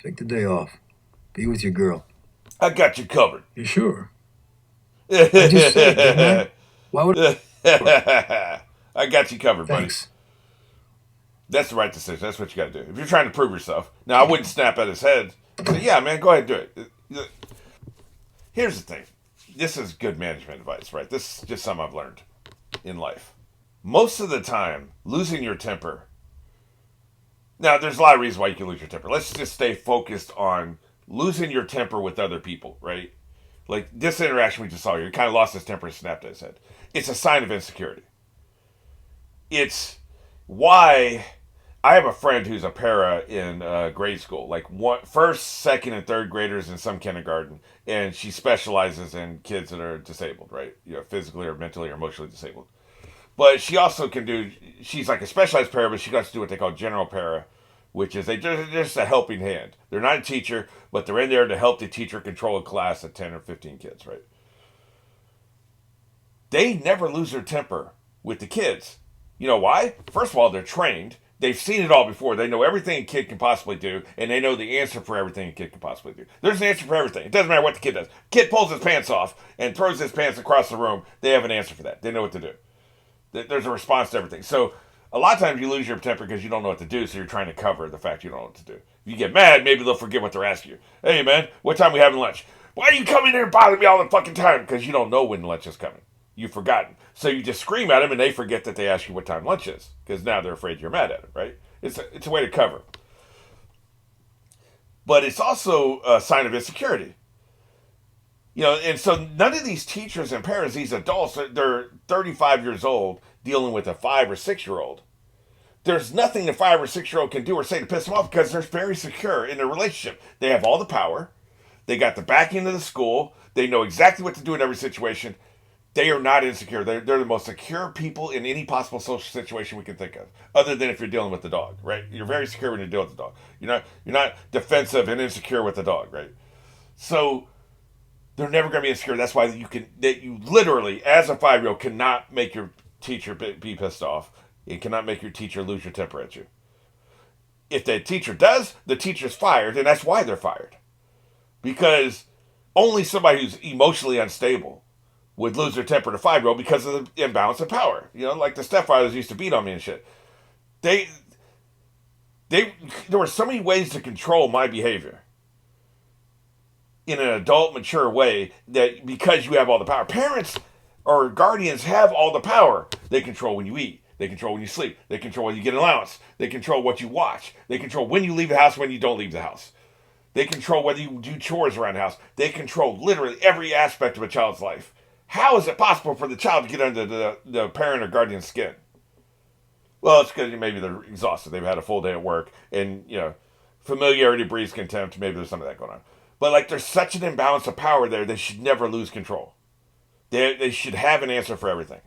Take the day off. Be with your girl. I got you covered. You sure? I just said, didn't I? Why would I got you covered, buddy. Thanks. That's the right decision. That's what you got to do. If you're trying to prove yourself. Now, I wouldn't snap at his head. Say, yeah, man, go ahead and do it. Here's the thing. This is good management advice, right? This is just something I've learned in life. Most of the time, losing your temper. Now, there's a lot of reasons why you can lose your temper. Let's just stay focused on losing your temper with other people, right? Like this interaction we just saw here, he kind of lost his temper and snapped at his head. It's a sign of insecurity. It's why I have a friend who's a para in grade school, like first, second, and third graders in some kindergarten, and she specializes in kids that are disabled, right? You know, physically or mentally or emotionally disabled. But she also can do. She's like a specialized para, but she got to do what they call general para, which is they're just a helping hand. They're not a teacher, but they're in there to help the teacher control a class of 10 or 15 kids, right? They never lose their temper with the kids. You know why? First of all, they're trained. They've seen it all before. They know everything a kid can possibly do, and they know the answer for everything a kid can possibly do. There's an answer for everything. It doesn't matter what the kid does. Kid pulls his pants off and throws his pants across the room. They have an answer for that. They know what to do. There's a response to everything. So a lot of times you lose your temper because you don't know what to do, so you're trying to cover the fact you don't know what to do. If you get mad, maybe they'll forget what they're asking you. Hey, man, what time are we having lunch? Why are you coming here and bothering me all the fucking time? Because you don't know when lunch is coming. You've forgotten. So you just scream at them, and they forget that they asked you what time lunch is, because now they're afraid you're mad at them, right? It's a way to cover. But it's also a sign of insecurity. You know, and so none of these teachers and parents, these adults, they're 35 years old dealing with a 5 or 6 year old. There's nothing a 5 or 6 year old can do or say to piss them off because they're very secure in their relationship. They have all the power. They got the backing of the school. They know exactly what to do in every situation. They are not insecure. They're the most secure people in any possible social situation we can think of, other than if you're dealing with the dog, right? You're very secure when you deal with the dog. You're not defensive and insecure with the dog, right? So they're never going to be insecure. That's why you literally, as a 5 year old, cannot make your teacher be pissed off. You cannot make your teacher lose your temper at you. If the teacher does, the teacher's fired, and that's why they're fired. Because only somebody who's emotionally unstable would lose their temper to 5 year old because of the imbalance of power. You know, like the stepfathers used to beat on me and shit. They, there were so many ways to control my behavior in an adult, mature way that because you have all the power. Parents or guardians have all the power. They control when you eat. They control when you sleep. They control when you get an allowance. They control what you watch. They control when you leave the house, when you don't leave the house. They control whether you do chores around the house. They control literally every aspect of a child's life. How is it possible for the child to get under the parent or guardian's skin? Well, it's because maybe they're exhausted. They've had a full day at work, and familiarity breeds contempt. Maybe there's some of that going on. But like, there's such an imbalance of power there. They should never lose control. They should have an answer for everything.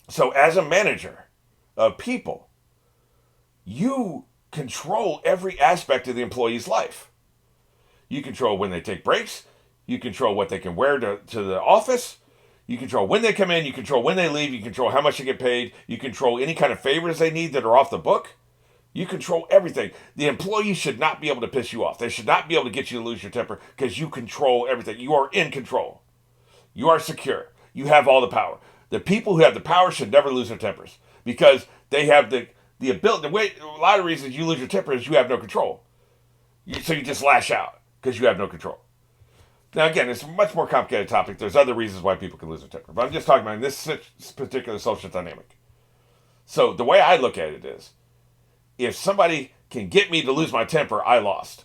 So, as a manager of people, you control every aspect of the employee's life. You control when they take breaks. You control what they can wear to the office. You control when they come in. You control when they leave. You control how much they get paid. You control any kind of favors they need that are off the book. You control everything. The employee should not be able to piss you off. They should not be able to get you to lose your temper because you control everything. You are in control. You are secure. You have all the power. The people who have the power should never lose their tempers because they have the ability. A lot of reasons you lose your temper is you have no control. So you just lash out because you have no control. Now, again, it's a much more complicated topic. There's other reasons why people can lose their temper. But I'm just talking about this particular social dynamic. So the way I look at it is, if somebody can get me to lose my temper, I lost.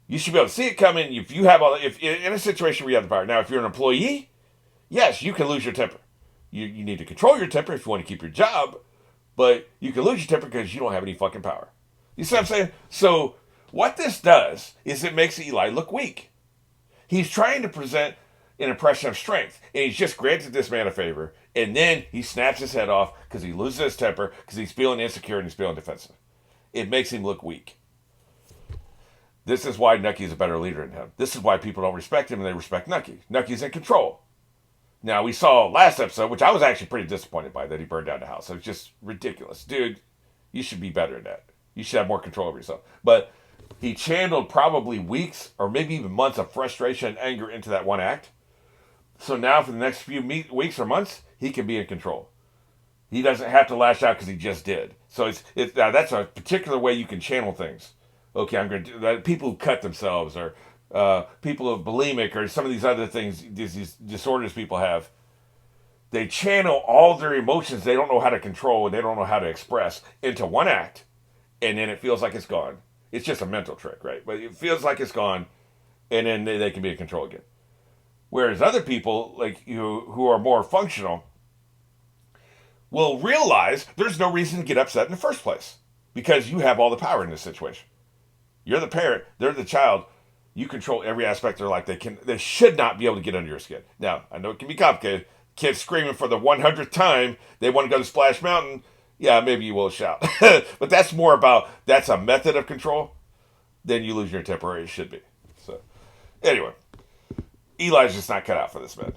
You should be able to see it coming. If in a situation where you have the power. Now, if you're an employee, yes, you can lose your temper. You need to control your temper if you want to keep your job, but you can lose your temper because you don't have any fucking power. You see what I'm saying? So what this does is it makes Eli look weak. He's trying to present an impression of strength, and he's just granted this man a favor, and then he snaps his head off because he loses his temper because he's feeling insecure and he's feeling defensive. It makes him look weak. This is why Nucky's a better leader than him. This is why people don't respect him and they respect Nucky. Nucky's in control. Now, we saw last episode, which I was actually pretty disappointed by, that he burned down the house. It was just ridiculous. Dude, you should be better than that. You should have more control over yourself. But he channeled probably weeks or maybe even months of frustration and anger into that one act. So now for the next few weeks or months, he can be in control. He doesn't have to lash out because he just did. So it's now that's a particular way you can channel things. Okay, I'm going to do that. People who cut themselves, or people who are bulimic, or some of these other things, these disorders people have. They channel all their emotions they don't know how to control and they don't know how to express into one act, and then it feels like it's gone. It's just a mental trick, right? But it feels like it's gone, and then they can be in control again. Whereas other people, like you, who are more functional, will realize there's no reason to get upset in the first place because you have all the power in this situation. You're the parent, they're the child. You control every aspect of their life. They should not be able to get under your skin. Now, I know it can be complicated. Kids screaming for the 100th time they want to go to Splash Mountain. Yeah, maybe you will shout. But that's more about, that's a method of control. Then you lose your temper, or it should be. So, anyway, Eli's just not cut out for this, man.